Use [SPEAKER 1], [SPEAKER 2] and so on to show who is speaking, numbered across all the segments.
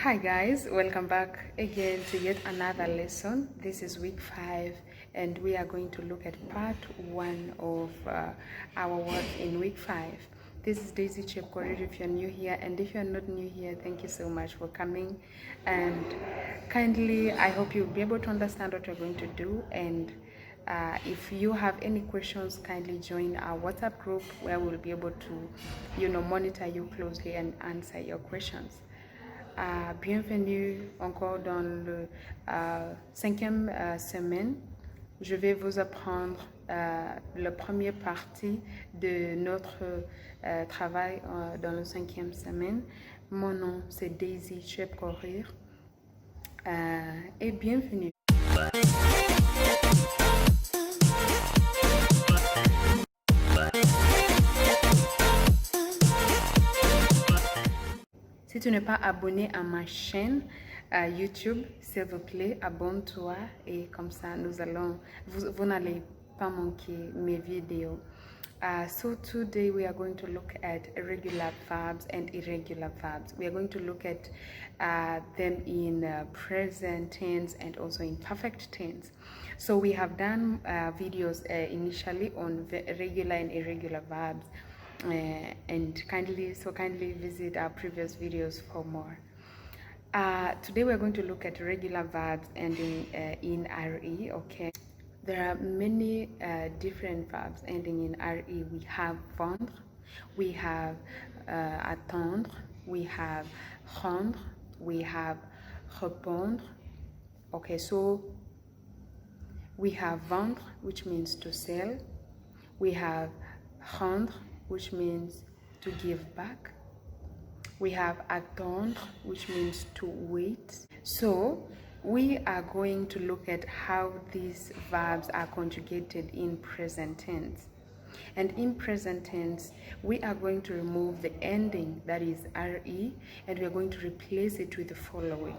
[SPEAKER 1] Hi guys, welcome back again to yet another lesson. This is week 5 and we are going to look at part 1 of our work in week 5. This is Daisy Chepkorir if you're new here, and if you're not new here, thank you so much for coming, and kindly I hope you'll be able to understand what we're going to do. And if you have any questions, kindly join our WhatsApp group where we'll be able to monitor you closely and answer your questions. Bienvenue encore dans le 5e semaine. Je vais vous apprendre la première partie de notre travail dans le 5e semaine. Mon nom c'est Daisy Chepkorir et bienvenue. Si tu n'es pas abonné à ma chaîne YouTube, s'il vous plaît, abonne-toi et comme ça, vous n'allez pas manquer mes vidéos. So today we are going to look at irregular verbs and irregular verbs. We are going to look at them in present tense and also in perfect tense. So we have done videos initially on regular and irregular verbs. And kindly visit our previous videos for more. Today we're going to look at regular verbs ending in RE. Okay, there are many different verbs ending in RE. We have vendre, we have attendre, we have rendre, we have répondre. Okay, so we have vendre, which means to sell. We have rendre, which means to give back. We have attendre, which means to wait. So we are going to look at how these verbs are conjugated in present tense. And in present tense, we are going to remove the ending, that is RE, and we are going to replace it with the following.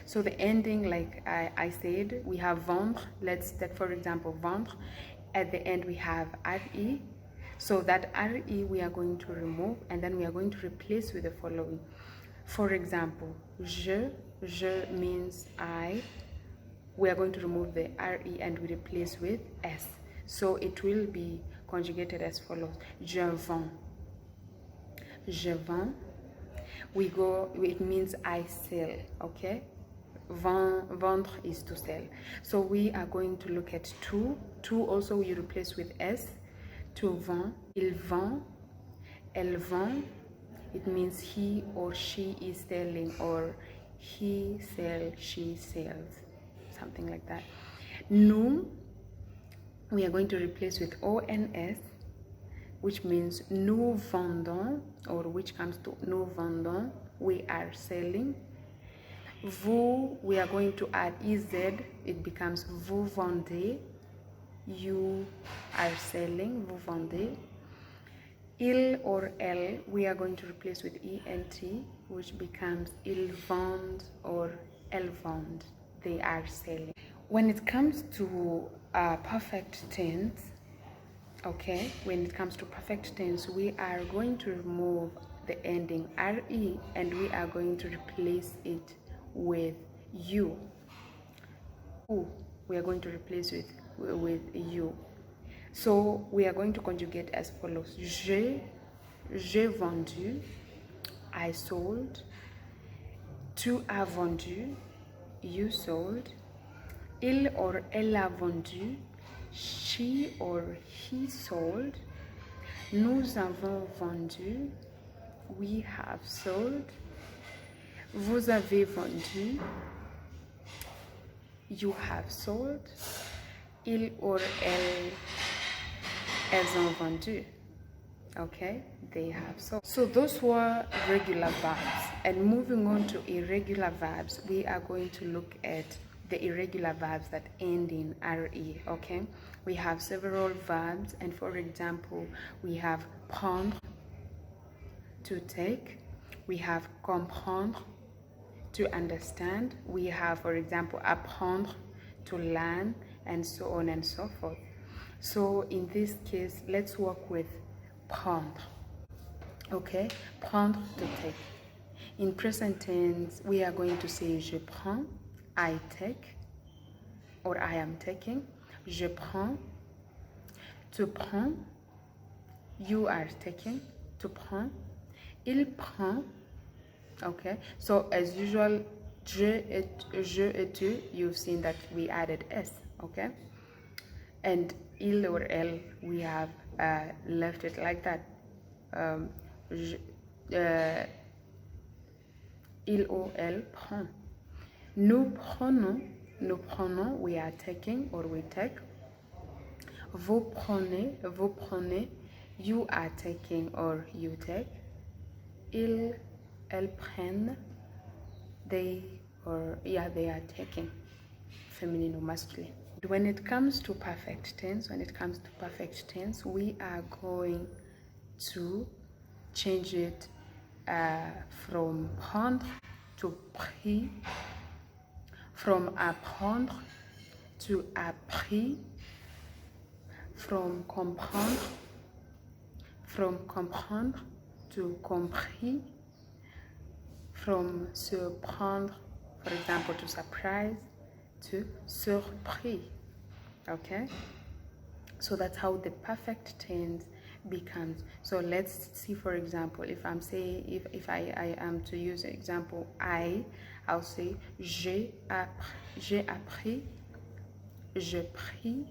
[SPEAKER 1] So the ending, like I said, we have vendre. Let's take for example vendre. At the end we have RE. So that RE we are going to remove, and then we are going to replace with the following. For example, je means I. We are going to remove the RE and we replace with S. So it will be conjugated as follows. Je vends. Je vends. It means I sell, okay? Vendre is to sell. So we are going to look at two. Two also we replace with S. Tu vends, il vend, elle vend. It means he or she is selling, or he sells, she sells, something like that. Nous, we are going to replace with ONS, which means nous vendons, or which comes to nous vendons, we are selling. Vous, we are going to add EZ, it becomes vous vendez. You are selling, vous vendez. Il or elle, we are going to replace with ENT, which becomes ils vendent or elles vendent, they are selling. When it comes to perfect tense, okay, when it comes to perfect tense, we are going to remove the ending RE and we are going to replace it with you. We are going to replace with you. So we are going to conjugate as follows. J'ai vendu, I sold. Tu as vendu, you sold. Il or elle a vendu, she or he sold. Nous avons vendu, we have sold. Vous avez vendu, you have sold. Il or elles ont vendu. Okay, they have sold. So those were regular verbs. And moving on to irregular verbs, we are going to look at the irregular verbs that end in RE. Okay, we have several verbs, and for example, we have prendre, to take. We have comprendre, to understand. We have, for example, apprendre, to learn, and so on and so forth. So in this case, let's work with prendre. Okay, prendre, to take. In present tense, we are going to say je prends, I take, or I am taking. Je prends, tu prends, you are taking, tu prends, il prend. Okay, so as usual, je et tu, you've seen that we added s. Okay, and il or elle, we have left it like that. Il ou elle prend. Nous prenons, we are taking or we take. Vous prenez, you are taking or you take. Elles prennent, they are taking, feminine or masculine. When it comes to perfect tense, we are going to change it from prendre to pris, from apprendre to appris, from comprendre to compris, from surprendre, for example, to surprise, to surpris. Okay, so that's how the perfect tense becomes. So let's see, for example, if I'm saying, if I am to use an example, I'll say j'ai appris, je pris,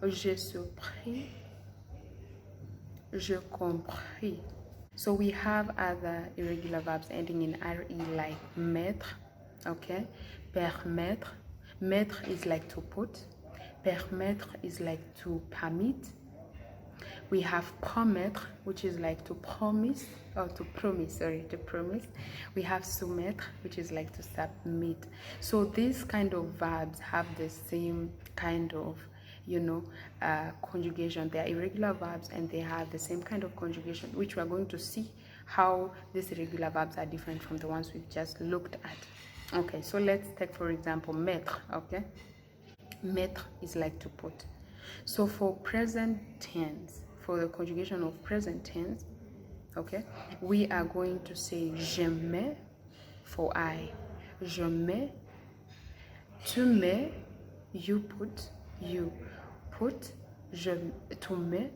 [SPEAKER 1] je surpris, je compris. So we have other irregular verbs ending in re, like mettre. Okay, permettre. Mettre is like to put. Permettre is like to permit. We have promettre, which is like to promise, or to promise. We have soumettre, which is like to submit. So these kind of verbs have the same kind of, conjugation. They are irregular verbs and they have the same kind of conjugation, which we are going to see how these irregular verbs are different from the ones we've just looked at. Okay, so let's take, for example, mettre. Okay, mettre is like to put. So for present tense, for the conjugation of present tense, okay, we are going to say je mets for I. Je mets, tu mets, you put, tu mets.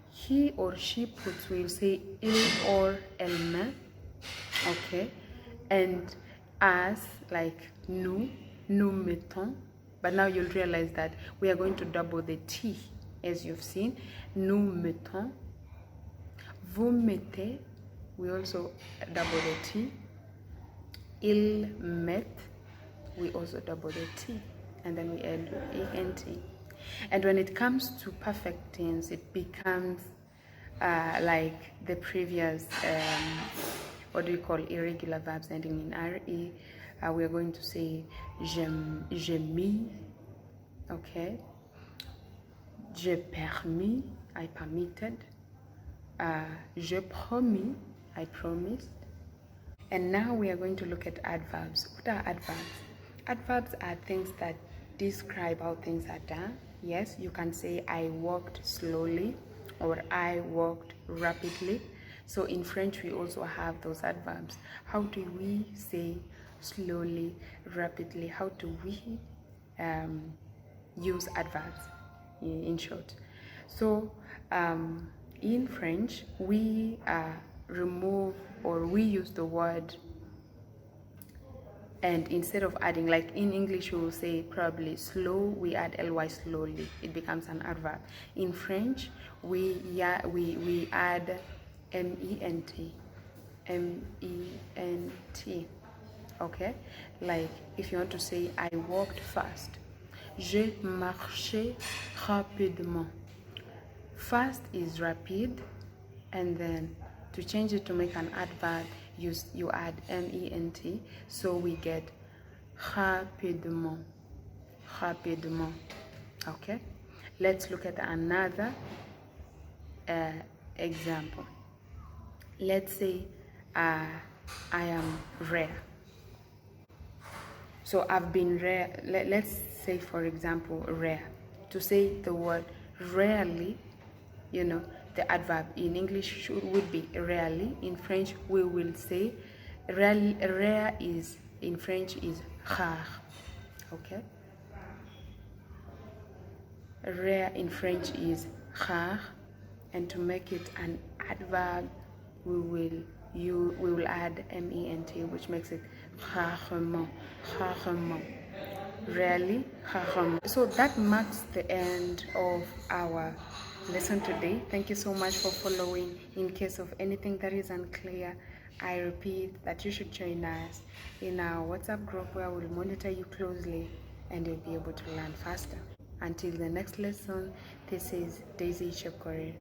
[SPEAKER 1] He or she puts, we'll say il or elle met. Okay, and as, like nous mettons. But now you'll realize that we are going to double the T, as you've seen. Nous mettons. Vous mettez. We also double the T. Ils mettent. We also double the T. And then we add ENT. And when it comes to perfect tense, it becomes like the previous, irregular verbs ending in RE. We are going to say j'ai mis, okay, j'ai permis, I permitted, je promis, I promised. And now we are going to look at adverbs. What are adverbs? Adverbs are things that describe how things are done. Yes, you can say I walked slowly or I walked rapidly. So in French, we also have those adverbs. How do we say slowly, rapidly? How do we use adverbs in short? So in French, we remove, or we use the word, and instead of adding, like in English we will say probably slow, we add ly, slowly, it becomes an adverb. In French we add ment, okay, like if you want to say I walked fast, j'ai marché rapidement. Fast is rapid, and then to change it to make an adverb, you add ment, so we get rapidement. Okay, let's look at another example. Let's say I am rare. So I've been rare. Let's say, for example, rare. To say the word rarely, the adverb in English would be rarely. In French, we will say rare is in French is rare. Okay. Rare in French is rare, and to make it an adverb, we will add ment, which makes it rarement, rarement, rarely, rarement. So that marks the end of our lesson today. Thank you so much for following. In case of anything that is unclear, I repeat that you should join us in our WhatsApp group where we'll monitor you closely and you'll be able to learn faster. Until the next lesson, this is Daisy Chokore.